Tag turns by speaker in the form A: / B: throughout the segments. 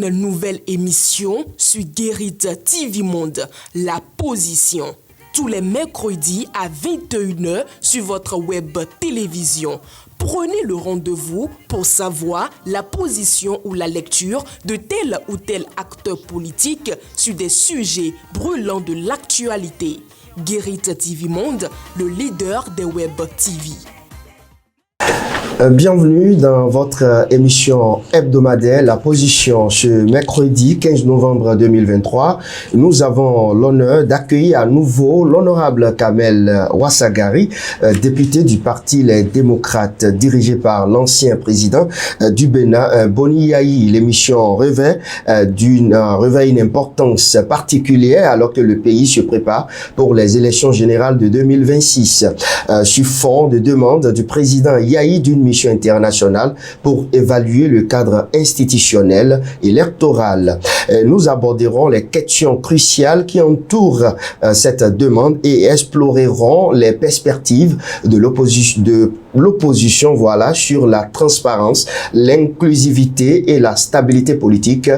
A: une nouvelle émission sur Guérit TV Monde, La Position. Tous les mercredis à 21h sur votre web télévision. Prenez le rendez-vous pour savoir la position ou la lecture de tel ou tel acteur politique sur des sujets brûlants de l'actualité. Guérit TV Monde, le leader des web TV.
B: Bienvenue dans votre émission hebdomadaire La Position ce mercredi 15 novembre 2023. Nous avons l'honneur d'accueillir à nouveau l'honorable Kamel Ouassagari, député du Parti Les Démocrates, dirigé par l'ancien président du Bénin, Boni Yayi. L'émission revêt une importance particulière alors que le pays se prépare pour les élections générales de 2026. Sur fond de demande du président Yayi d'une mission internationale pour évaluer le cadre institutionnel électoral. Nous aborderons les questions cruciales qui entourent cette demande et explorerons les perspectives de l'opposition sur la transparence, l'inclusivité et la stabilité politique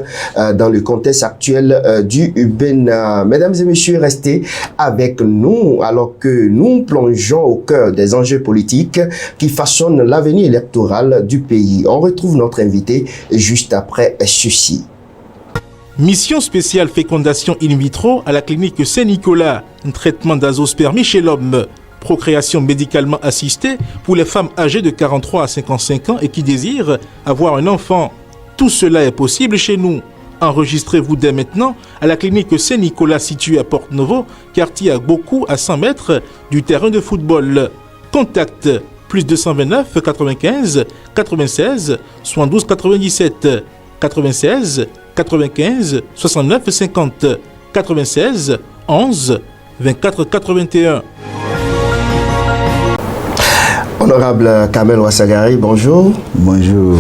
B: dans le contexte actuel du Bénin. Mesdames et messieurs, restez avec nous alors que nous plongeons au cœur des enjeux politiques qui façonnent l'avenir électoral du pays. On retrouve notre invité juste après ceci.
C: Mission spéciale fécondation in vitro à la clinique Saint-Nicolas. Un traitement d'azospermie chez l'homme. Procréation médicalement assistée pour les femmes âgées de 43 à 55 ans et qui désirent avoir un enfant. Tout cela est possible chez nous. Enregistrez-vous dès maintenant à la clinique Saint-Nicolas située à Porte-Novo, quartier Agbokou à 100 mètres du terrain de football. Contact plus 229 95 96 72 97 96 95 69 50 96 11 24 81.
B: Honorable Kamel Ouassagari, bonjour.
D: Bonjour.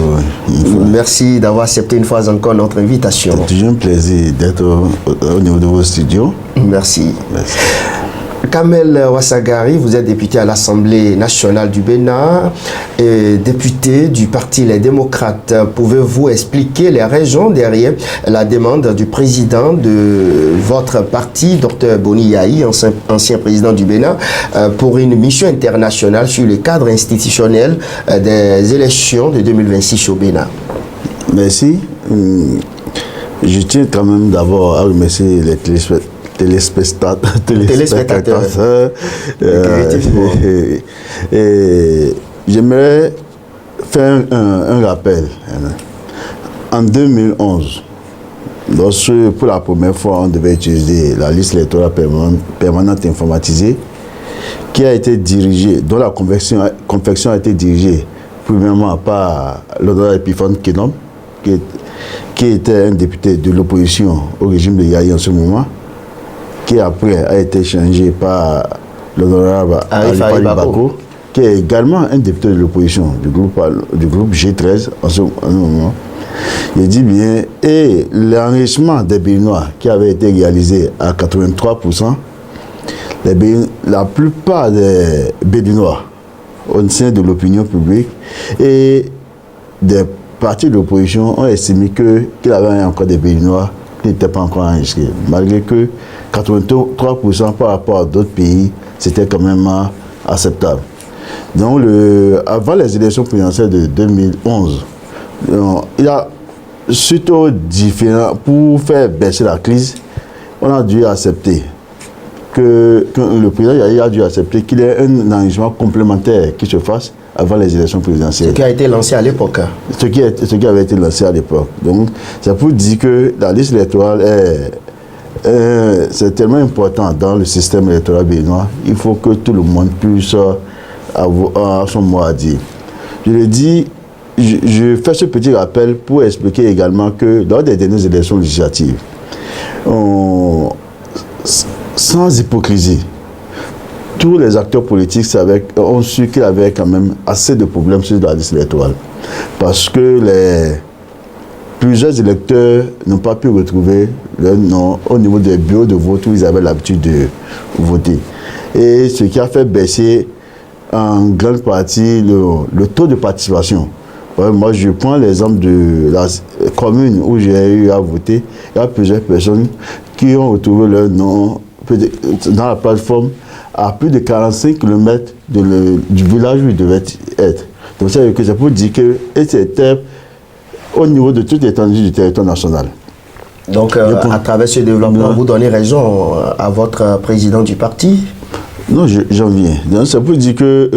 B: Merci d'avoir accepté une fois encore notre invitation.
D: C'est toujours un plaisir d'être au niveau de vos studios.
B: Merci. Kamel Ouassagari, vous êtes député à l'Assemblée nationale du Bénin et député du Parti Les Démocrates. Pouvez-vous expliquer les raisons derrière la demande du président de votre parti, Dr Boni Yayi, ancien président du Bénin, pour une mission internationale sur le cadre institutionnel des élections de 2026 au Bénin?
D: Merci. Je tiens quand même d'abord à remercier les téléspectateurs. Et j'aimerais faire un rappel. En 2011, lorsque pour la première fois on devait utiliser la liste électorale permanente informatisée, qui a été dirigée, dont la confection a été dirigée premièrement par l'honorable Epiphane Kenom, qui était un député de l'opposition au régime de Yayi en ce moment, qui après a été changé par l'honorable Alifali Bako, qui est également un député de l'opposition du groupe G13 en ce moment. Il dit bien, et l'enrichissement des Béninois qui avait été réalisé à 83%, la plupart des Béninois au sein de l'opinion publique et des partis de l'opposition ont estimé qu'il avait encore des Béninois qui n'étaient pas encore enregistrés, malgré que 83% par rapport à d'autres pays, c'était quand même acceptable. Donc, avant les élections présidentielles de 2011, il a surtout différent, pour faire baisser la crise, on a dû accepter que le président a dû accepter qu'il y ait un enrichissement complémentaire qui se fasse avant les élections présidentielles.
B: Ce qui a été lancé à l'époque.
D: Ce qui avait été lancé à l'époque. Donc, c'est pour dire que la liste électorale c'est tellement important dans le système électoral béninois. Il faut que tout le monde puisse avoir son mot à dire. Je le dis, je fais ce petit rappel pour expliquer également que lors des dernières élections législatives, sans hypocrisie, tous les acteurs politiques ont su qu'il y avait quand même assez de problèmes sur la liste électorale. Parce que plusieurs électeurs n'ont pas pu retrouver leur nom au niveau des bureaux de vote où ils avaient l'habitude de voter. Et ce qui a fait baisser en grande partie le taux de participation Ouais, moi, je prends l'exemple de la commune où j'ai eu à voter. Il y a plusieurs personnes qui ont retrouvé leur nom dans la plateforme à plus de 45 km du village où ils devaient être. Donc, c'est pour dire que c'était au niveau de toute l'étendue du territoire national.
B: Donc, à travers ce développement, vous donnez raison à votre président du parti?
D: Non, j'en viens. Donc, c'est pour dire que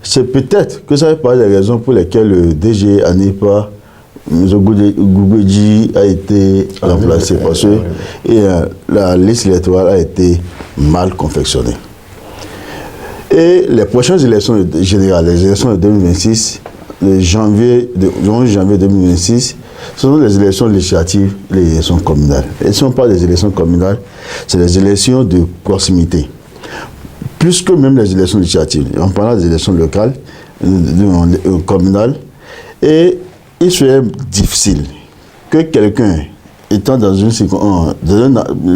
D: c'est peut-être que ça fait partie des raisons pour lesquelles le DG Anipa Goubedji a été remplacé parce que la liste électorale a été mal confectionnée. Et les prochaines élections générales, les élections de 2026, de janvier 2026, ce sont les élections législatives et les élections communales. Et ce ne sont pas des élections communales, c'est les élections de proximité. Plus que même les élections législatives. En parlant des élections locales, communales, et il serait difficile que quelqu'un étant dans une circonstance,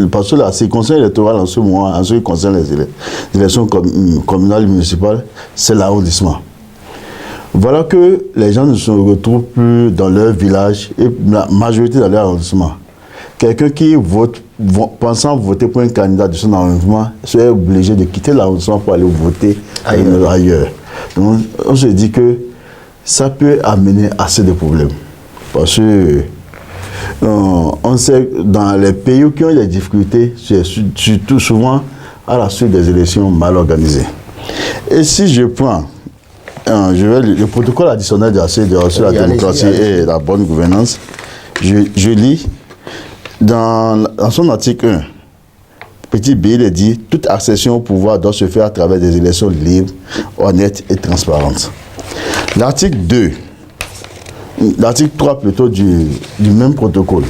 D: parce que la circonstance électorale en ce moment, en ce qui concerne les élections communales et municipales, c'est l'arrondissement. Voilà que les gens ne se retrouvent plus dans leur village et la majorité dans leur arrondissement. Quelqu'un qui vote, pensant voter pour un candidat de son arrondissement, serait obligé de quitter l'arrondissement pour aller voter ailleurs. Donc, on se dit que ça peut amener assez de problèmes. Parce que on sait que dans les pays qui ont des difficultés, c'est surtout souvent à la suite des élections mal organisées. Et si je prends le protocole additionnel de la CEDEAO sur la démocratie et la bonne gouvernance, je lis dans son article 1, petit b, il est dit « Toute accession au pouvoir doit se faire à travers des élections libres, honnêtes et transparentes ». L'article 2, l'article 3 plutôt du même protocole,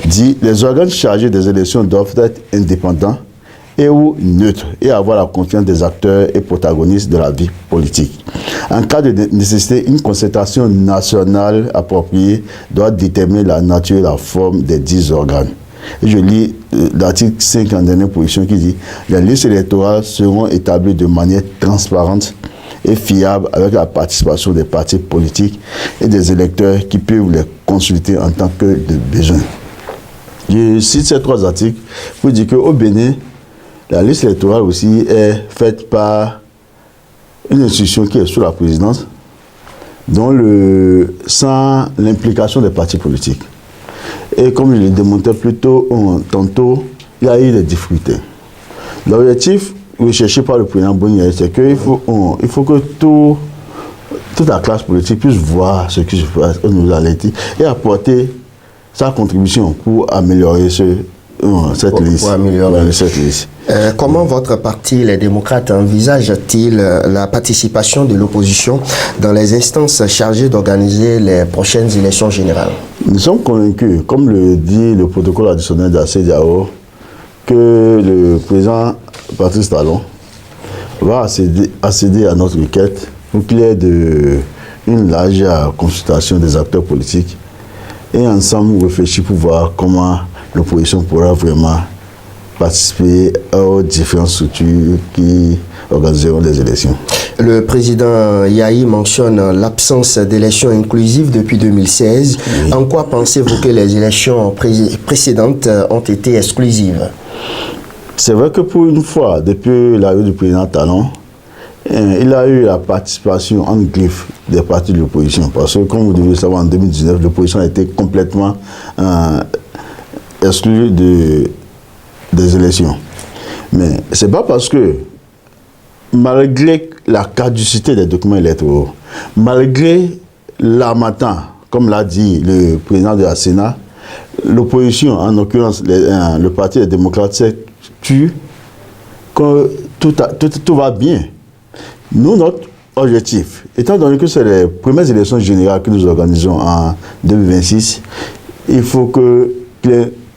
D: dit « Les organes chargés des élections doivent être indépendants et ou neutres et avoir la confiance des acteurs et protagonistes de la vie politique. En cas de nécessité, une concertation nationale appropriée doit déterminer la nature et la forme des 10 organes. » Et je lis l'article 5 en dernière position qui dit « Les listes électorales seront établies de manière transparente et fiable avec la participation des partis politiques et des électeurs qui peuvent les consulter en tant que de besoin. » Je cite ces 3 articles pour dire qu'au Bénin, la liste électorale aussi est faite par une institution qui est sous la présidence, sans l'implication des partis politiques. Et comme je l'ai démontré plus tôt, tantôt, il y a eu des difficultés. L'objectif recherché par le président Boni, c'est qu'il faut que toute la classe politique puisse voir ce qui se passe au niveau de la politique et apporter sa contribution pour améliorer cette liste.
B: Comment votre parti, les démocrates, envisage-t-il la participation de l'opposition dans les instances chargées d'organiser les prochaines élections générales?
D: Nous sommes convaincus, comme le dit le protocole additionnel de la CEDEAO, que le président Patrice Talon va accéder à notre requête pour qu'il y ait une large consultation des acteurs politiques et ensemble réfléchir pour voir comment l'opposition pourra vraiment participer aux différentes structures qui organiseront les élections.
B: Le président Yahi mentionne l'absence d'élections inclusives depuis 2016. Oui. En quoi pensez-vous que les élections précédentes ont été exclusives?
D: C'est vrai que pour une fois, depuis l'arrivée du président Talon, il a eu la participation en griffe des partis de l'opposition. Parce que, comme vous devez savoir, en 2019, l'opposition a été complètement exclue des élections. Mais ce n'est pas parce que, malgré la caducité des documents électoraux, malgré l'armatan, comme l'a dit le président de la Sénat, l'opposition, en l'occurrence le Parti des démocrates, s'est tu que tout va bien. Nous, notre objectif, étant donné que c'est les premières élections générales que nous organisons en 2026, il faut que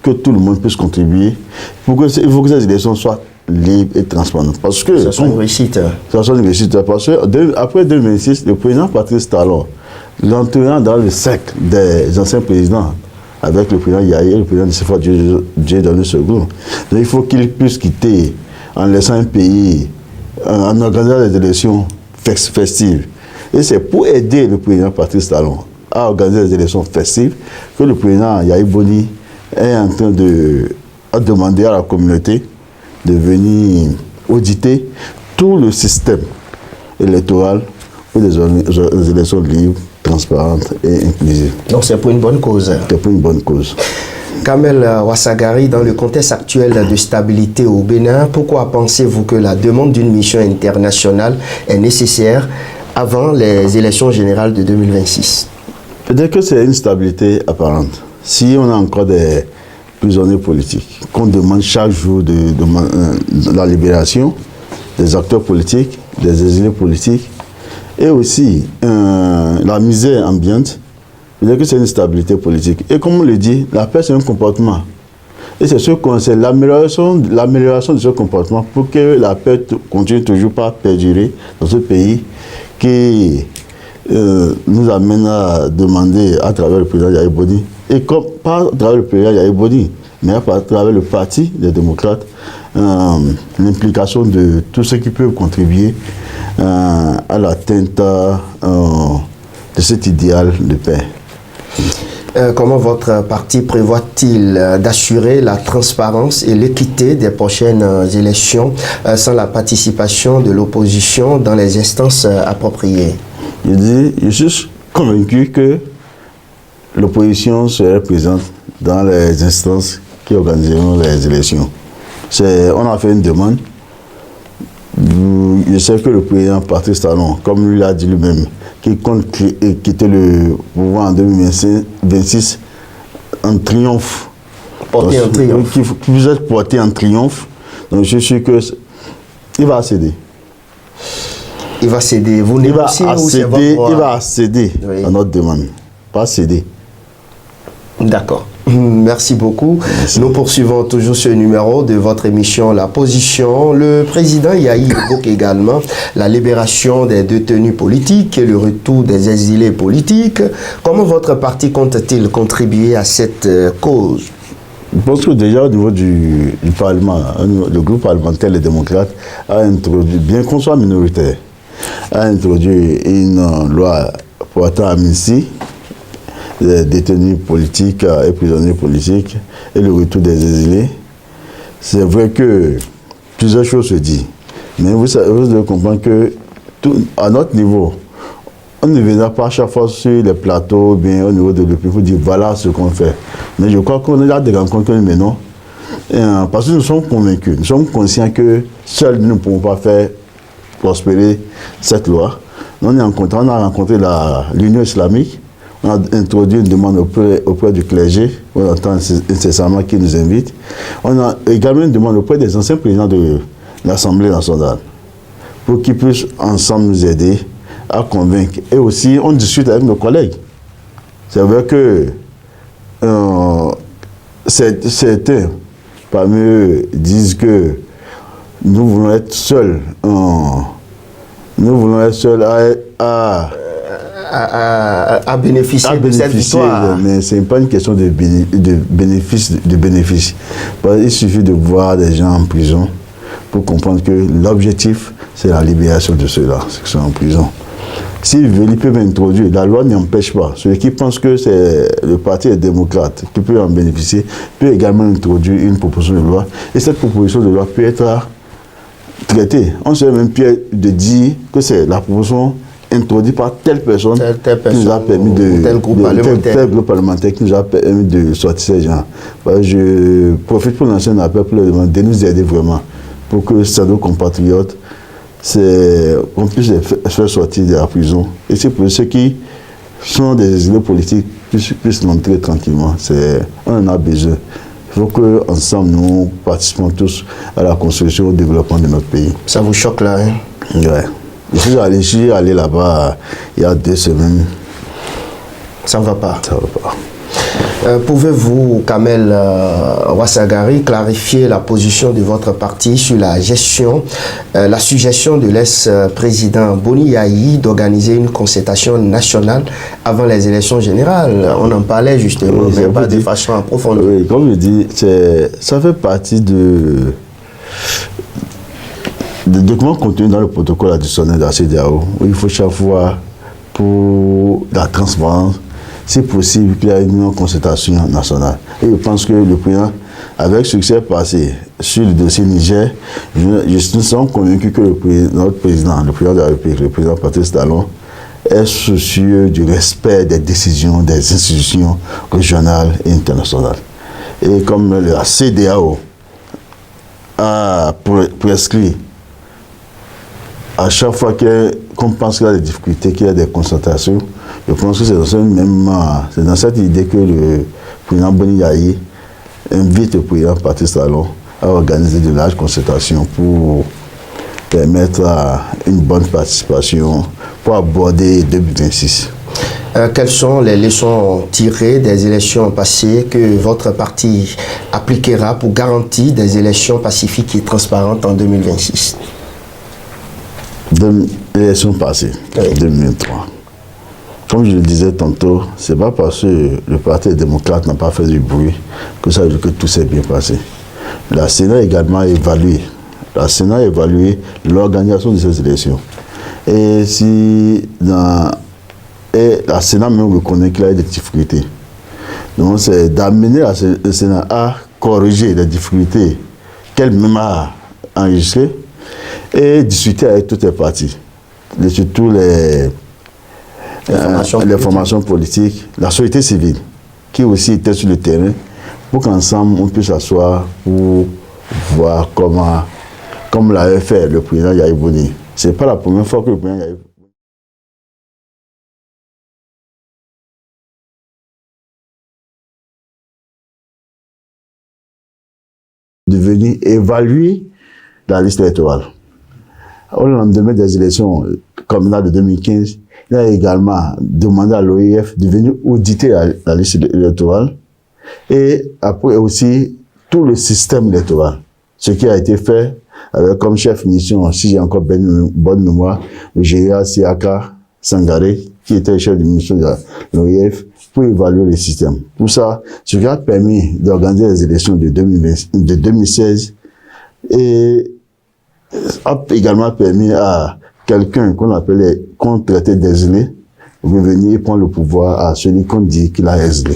D: tout le monde puisse contribuer. Il faut que ces élections soient libres et transparentes. Parce que
B: ça soit une réussite.
D: Ça soit une réussite. Parce que après 2026, le président Patrice Talon, l'entrant dans le cercle des anciens présidents, avec le président Yahi et le président de Sefa Dieudonné Segou. Donc il faut qu'il puisse quitter en laissant un pays, en organisant des élections festives Et c'est pour aider le président Patrice Talon à organiser les élections festives que le président Yahya Boni est en train de demander à la communauté de venir auditer tout le système électoral pour des élections libres, transparentes et inclusives.
B: Donc c'est pour une bonne cause.
D: C'est pour une bonne cause.
B: Kamel Ouassagari, dans le contexte actuel de stabilité au Bénin, pourquoi pensez-vous que la demande d'une mission internationale est nécessaire avant les élections générales de 2026?
D: Peut-être que c'est une stabilité apparente. Si on a encore des prisonniers politiques, qu'on demande chaque jour de la libération des acteurs politiques, des exilés politiques, et aussi la misère ambiante, peut-être que c'est une stabilité politique. Et comme on le dit, la paix c'est un comportement. Et c'est l'amélioration de ce comportement pour que la paix continue toujours pas perdurer dans ce pays qui nous amène à demander à travers le président Yahya Boni, et comme, pas à travers le président Yahya Boni, mais à travers le parti des démocrates, l'implication de tous ceux qui peuvent contribuer à l'atteinte de cet idéal de paix.
B: Comment votre parti prévoit-il d'assurer la transparence et l'équité des prochaines élections sans la participation de l'opposition dans les instances appropriées?
D: Je suis convaincu que l'opposition serait présente dans les instances qui organiseront les élections. On a fait une demande. Je sais que le président Patrice Talon, comme lui l'a dit lui-même, qui compte quitter le pouvoir en 2026 en triomphe.
B: Porté en triomphe.
D: Vous êtes porté en triomphe. Donc je suis sûr qu'il va céder.
B: Il va céder. Vous négociez ou c'est votre droit?
D: Il va céder à notre demande. Pas céder.
B: D'accord. Merci beaucoup. Merci. Nous poursuivons toujours ce numéro de votre émission La Position. Le président Yahi évoque également la libération des détenus politiques et le retour des exilés politiques. Comment votre parti compte-t-il contribuer à cette cause?
D: Je pense que déjà au niveau du Parlement, le groupe parlementaire Les Démocrates a introduit, bien qu'on soit minoritaire, a introduit une loi portant amnistie des détenus politiques et prisonniers politiques et le retour des exilés. C'est vrai que plusieurs choses se disent, mais vous devez comprendre que à notre niveau, on ne viendra pas à chaque fois sur les plateaux, bien au niveau de l'opinion, pour dire voilà ce qu'on fait. Mais je crois qu'on a des rencontres que nous menons, parce que nous sommes convaincus, nous sommes conscients que seuls nous ne pouvons pas faire prospérer cette loi. On a rencontré l'Union islamique. On a introduit une demande auprès du clergé. On attend incessamment qu'ils nous invitent. On a également une demande auprès des anciens présidents de l'Assemblée nationale pour qu'ils puissent ensemble nous aider à convaincre. Et aussi, on discute avec nos collègues. C'est vrai que certains parmi eux disent que nous voulons être seuls. Nous voulons être seuls
B: à bénéficier de cette victoire.
D: Mais ce n'est pas une question de bénéfice. Il suffit de voir des gens en prison pour comprendre que l'objectif, c'est la libération de ceux-là, ceux qui sont en prison. S'ils veulent, ils peuvent introduire. La loi n'empêche pas. Ceux qui pensent que c'est le parti des démocrates qui peut en bénéficier, peut également introduire une proposition de loi. Et cette proposition de loi peut être traitée. On serait même fier de dire que c'est la proposition introduit par telle personne qui nous a permis tel groupe parlementaire qui nous a permis de sortir ces gens. Je profite pour lancer un appel pour leur demander de nous aider vraiment pour que nos compatriotes qu'on puisse les faire sortir de la prison. Et c'est pour ceux qui sont des exilés politiques puissent l'entrer tranquillement. On en a besoin. Il faut qu'ensemble nous participons tous à la construction et au développement de notre pays.
B: Ça vous choque là, hein?
D: Ouais. Je suis allé là-bas il y a 2 semaines.
B: Ça ne va pas.
D: Ça ne va pas.
B: Pouvez-vous, Kamel Ouassagari, clarifier la position de votre parti sur la suggestion de l'ex-président Boni Yahi d'organiser une concertation nationale avant les élections générales? On en parlait justement, oui, mais pas de façon approfondie.
D: Oui, comme je dis, ça fait partie des documents contenus dans le protocole additionnel de la CEDEAO, où il faut chaque fois pour la transparence, c'est possible qu'il y ait une concertation nationale. Et je pense que le président, avec succès passé sur le dossier Niger, je suis convaincu que notre président, le président de la République, le président Patrice Talon, est soucieux du respect des décisions des institutions régionales et internationales. Et comme la CEDEAO a prescrit, à chaque fois qu'on pense qu'il y a des difficultés, qu'il y a des concentrations, je pense que c'est dans cette idée que le président Boni Yayi invite le président Patrice Talon à organiser de larges concertations pour permettre une bonne participation pour aborder 2026.
B: Quelles sont les leçons tirées des élections passées que votre parti appliquera pour garantir des élections pacifiques et transparentes en 2026?
D: L'élection passée, oui. 2023. Comme je le disais tantôt, ce n'est pas parce que le Parti démocrate n'a pas fait du bruit que ça veut dire que tout s'est bien passé. La Sénat a également évalué. La Sénat a évalué l'organisation de ces élections. Et la Sénat même reconnaît qu'il y a eu des difficultés. Donc c'est d'amener le Sénat à corriger les difficultés qu'elle-même a enregistrées et discuter avec toutes les parties, surtout les formations politiques, la société civile, qui aussi était sur le terrain, pour qu'ensemble on puisse s'asseoir pour voir comment, comme l'avait fait le président Yayi Boni. Ce n'est pas la première fois que le président Yayi Boni de venir évaluer la liste électorale. Au lendemain des élections communales de 2015, il a également demandé à l'OIF de venir auditer la liste électorale et après aussi tout le système électoral. Ce qui a été fait avec comme chef mission, si j'ai encore bonne mémoire, le général Siaka Sangaré, qui était chef de mission de l'OIF, pour évaluer le système. Tout ça, ce qui a permis d'organiser les élections de 2016 et a également permis à quelqu'un qu'on traitait d'exilé de venir prendre le pouvoir à celui qu'on dit qu'il a exilé.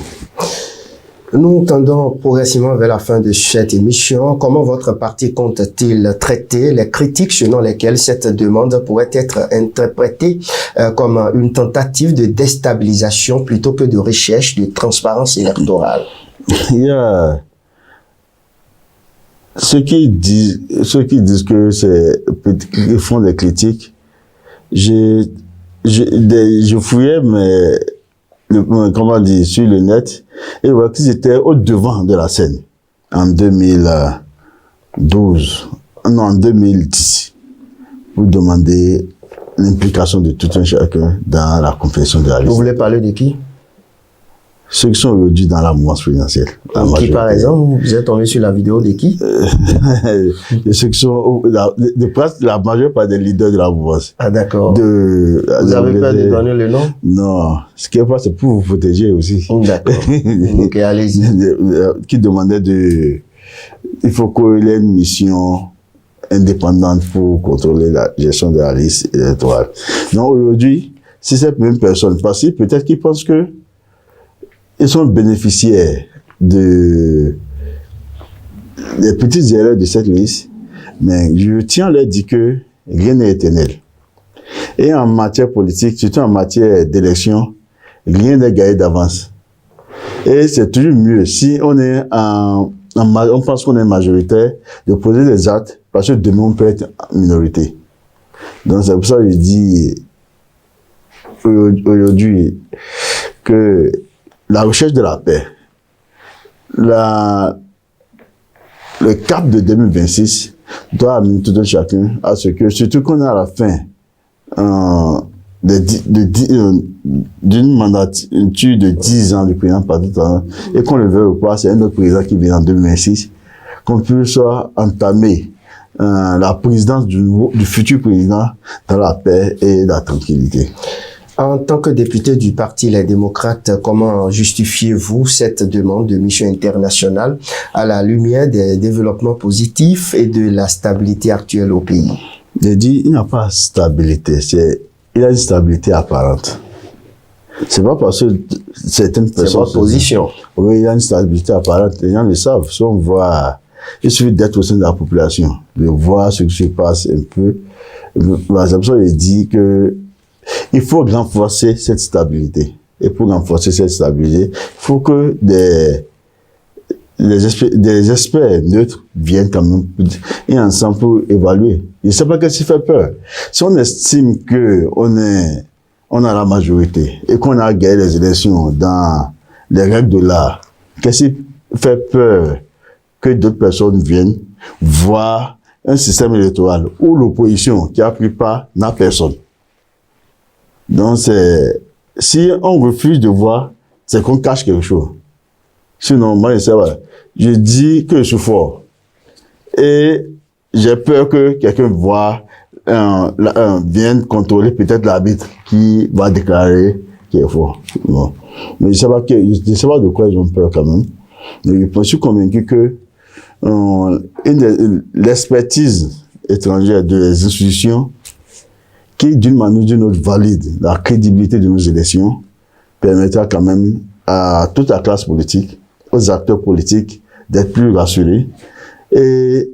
B: Nous tendons progressivement vers la fin de cette émission. Comment votre parti compte-t-il traiter les critiques selon lesquelles cette demande pourrait être interprétée comme une tentative de déstabilisation plutôt que de recherche de transparence électorale?
D: Il y a ceux qui disent que ils font des critiques. Je fouillais sur le net et voilà qu'ils étaient au devant de la scène en 2010 pour demander l'implication de tout un chacun dans la confession de la liste.
B: Vous voulez parler de qui?
D: Ceux qui sont aujourd'hui dans la mouvance présidentielle.
B: Qui, par exemple, vous êtes tombé sur la vidéo de qui?
D: Ceux qui sont presque la majeure part des leaders de la mouvance.
B: Ah, d'accord. Vous avez peur de donner le nom?
D: Non. Ce qui est pas, c'est pour vous protéger aussi.
B: D'accord. Ok, allez-y.
D: Qui demandait il faut qu'il y ait une mission indépendante pour contrôler la gestion de la liste électorale. Donc aujourd'hui, si cette même personne passe, peut-être qu'ils pensent que ils sont bénéficiaires des petites erreurs de cette liste, mais je tiens à leur dire que rien n'est éternel. Et en matière politique, surtout en matière d'élection, rien n'est gagné d'avance. Et c'est toujours mieux si on pense qu'on est majoritaire, de poser des actes, parce que demain on peut être en minorité. Donc c'est pour ça que je dis aujourd'hui que la recherche de la paix, le cap de 2026 doit amener tout un chacun à ce que, surtout qu'on est à la fin d'une mandature de 10 ans du président Patrice Talon, et qu'on le veuille ou pas, c'est un autre président qui vient en 2026, qu'on puisse entamer la présidence du futur président dans la paix et la tranquillité.
B: En tant que député du Parti Les Démocrates, comment justifiez-vous cette demande de mission internationale à la lumière des développements positifs et de la stabilité actuelle au pays?
D: J'ai dit, il n'y a pas de stabilité, il y a une stabilité apparente. C'est pas parce que certaines personnes...
B: C'est votre position.
D: Oui, il y a une stabilité apparente, les gens le savent. Si on voit, il suffit d'être au sein de la population, de voir ce qui se passe un peu. Par exemple, il dit que il faut renforcer cette stabilité. Et pour renforcer cette stabilité, il faut que des experts neutres viennent quand même et ensemble pour évaluer. Je ne sais pas qu'est-ce qui fait peur. Si on estime que on a la majorité et qu'on a gagné les élections dans les règles de l'art, qu'est-ce qui fait peur que d'autres personnes viennent voir un système électoral où l'opposition qui a pris part n'a personne. Donc si on refuse de voir, c'est qu'on cache quelque chose. Sinon, moi, je dis que je suis fort. Et j'ai peur que quelqu'un vienne contrôler peut-être l'arbitre qui va déclarer qu'il est fort. Bon. Mais je ne sais pas de quoi ils ont peur quand même. Mais je suis convaincu que l'expertise étrangère des institutions qui, d'une manière ou d'une autre, valide la crédibilité de nos élections, permettra quand même à toute la classe politique, aux acteurs politiques, d'être plus rassurés. Et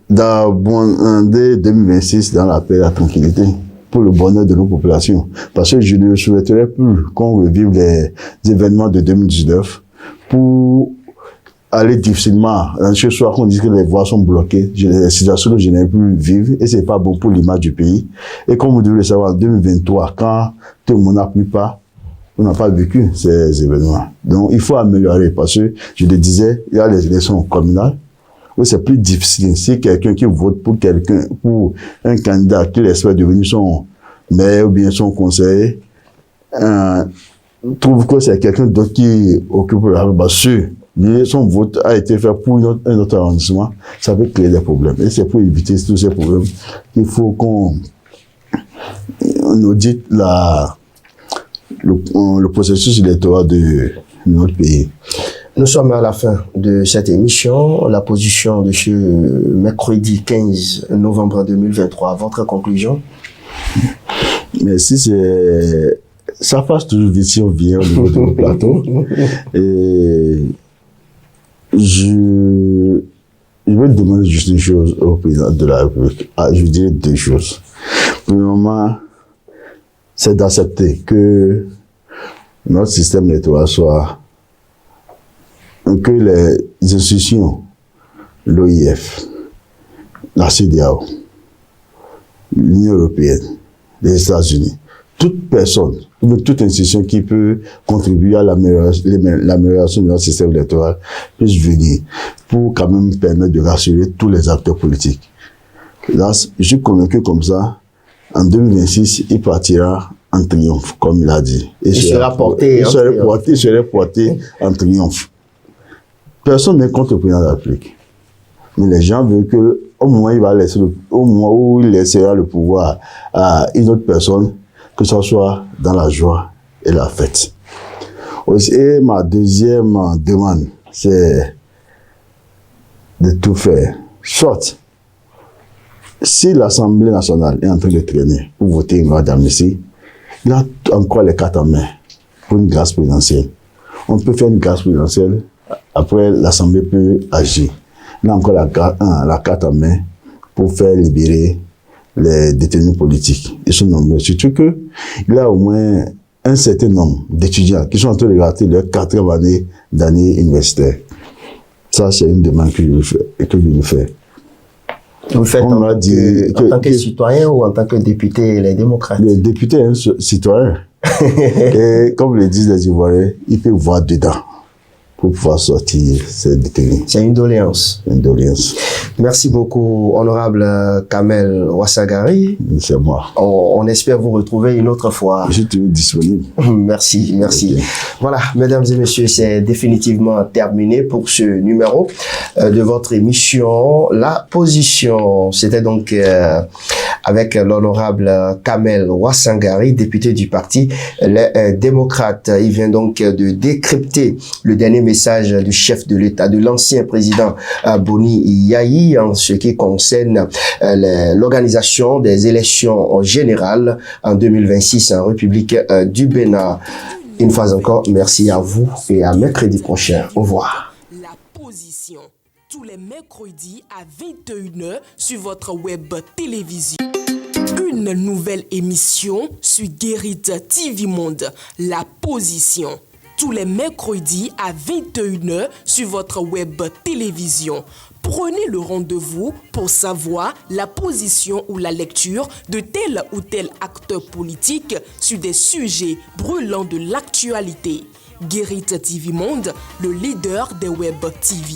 D: d'aborder 2026 dans la paix et la tranquillité, pour le bonheur de nos populations. Parce que je ne souhaiterais plus qu'on revive les événements de 2019 pour aller difficilement. Ce soir, qu'on dit que les voies sont bloquées, les situations que je n'ai plus vivre, et c'est pas bon pour l'image du pays. Et comme vous devez le savoir, en 2023, quand tout le monde n'a plus pas, on n'a pas vécu ces événements. Donc, il faut améliorer, parce que, je le disais, il y a les élections communales, où c'est plus difficile. Si quelqu'un qui vote pour un candidat qui espère devenir son maire ou bien son conseiller, trouve que c'est quelqu'un d'autre qui occupe la base, son vote a été fait pour un autre arrondissement, ça peut créer des problèmes. Et c'est pour éviter tous ces problèmes qu'il faut qu'on audite le processus électoral de notre pays.
B: Nous sommes à la fin de cette émission. La position de ce mercredi 15 novembre 2023. Votre conclusion?
D: Merci, ça passe toujours vite si on vient au niveau de nos plateaux. Et je veux demander juste une chose au président de la République. Je dirais deux choses. Premièrement, c'est d'accepter que notre système électoral soit, que les institutions, l'OIF, la CEDEAO, l'Union européenne, les États-Unis, toute personne, toute institution qui peut contribuer à l'amélioration de notre système électoral puisse venir pour quand même permettre de rassurer tous les acteurs politiques. Là, je suis convaincu comme ça, en 2026, il partira en triomphe, comme il a dit.
B: Il serait porté
D: en triomphe. Personne n'est contre le président de la République. Mais les gens veulent que, au moment où il laissera le pouvoir à une autre personne, que ce soit dans la joie et la fête. Et ma deuxième demande, c'est de tout faire. Soit, si l'Assemblée nationale est en train de traîner pour voter une loi d'amnistie, il a encore les cartes en main pour une grâce présidentielle. On peut faire une grâce présidentielle, après l'Assemblée peut agir. Il a encore la carte en main pour faire libérer les détenus politiques. Ils sont nombreux. Surtout qu'il y a au moins un certain nombre d'étudiants qui sont en train de rater leur 4e année universitaire. Ça, c'est une demande que je veux faire.
B: Vous faites en tant que citoyen ou en tant que député, les démocrates?
D: Le député est un citoyen. Et comme le disent les Ivoiriens, il peut voir dedans pour pouvoir sortir ces détenus.
B: C'est une doléance.
D: Une doléance.
B: Merci beaucoup, honorable Kamel Ouassagari.
D: C'est moi.
B: On espère vous retrouver une autre fois.
D: Je suis toujours disponible.
B: Merci. Okay. Voilà, mesdames et messieurs, c'est définitivement terminé pour ce numéro de votre émission La Position. C'était donc avec l'honorable Kamel Ouassangari, député du parti Les Démocrates. Il vient donc de décrypter le dernier message du chef de l'État, de l'ancien président Boni Yayi, en ce qui concerne l'organisation des élections générales en 2026 en République du Bénin. Une fois encore, merci à vous et à mercredi prochain. Au revoir.
A: La position, tous les mercredis à 21h sur votre web télévision. Une nouvelle émission sur Guérit TV Monde, La Position. Tous les mercredis à 21h sur votre web télévision. Prenez le rendez-vous pour savoir la position ou la lecture de tel ou tel acteur politique sur des sujets brûlants de l'actualité. Guérit TV Monde, le leader des web TV.